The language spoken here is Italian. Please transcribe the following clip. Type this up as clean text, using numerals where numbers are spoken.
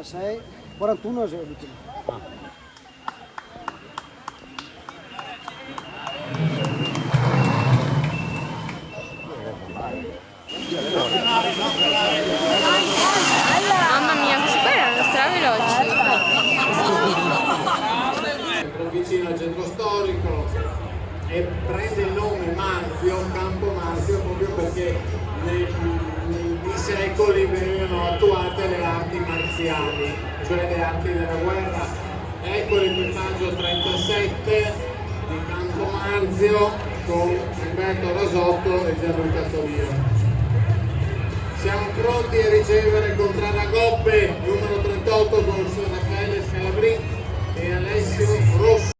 36, 41 è l'ultimo. Mamma mia, questi qua erano straveloci. Vicino al centro storico e prende il nome Marzio, Campo Marzio, proprio perché nei secoli venivano attuate le arti marziali, cioè le arti della guerra. Ecco l'equipaggio 37 di Campo Marzio con Umberto Rasotto e Gianluca Tovio. Siamo pronti a ricevere Contrada Goppe numero 38 con il suo Raffaele Scalabrini e Alessio Rosso.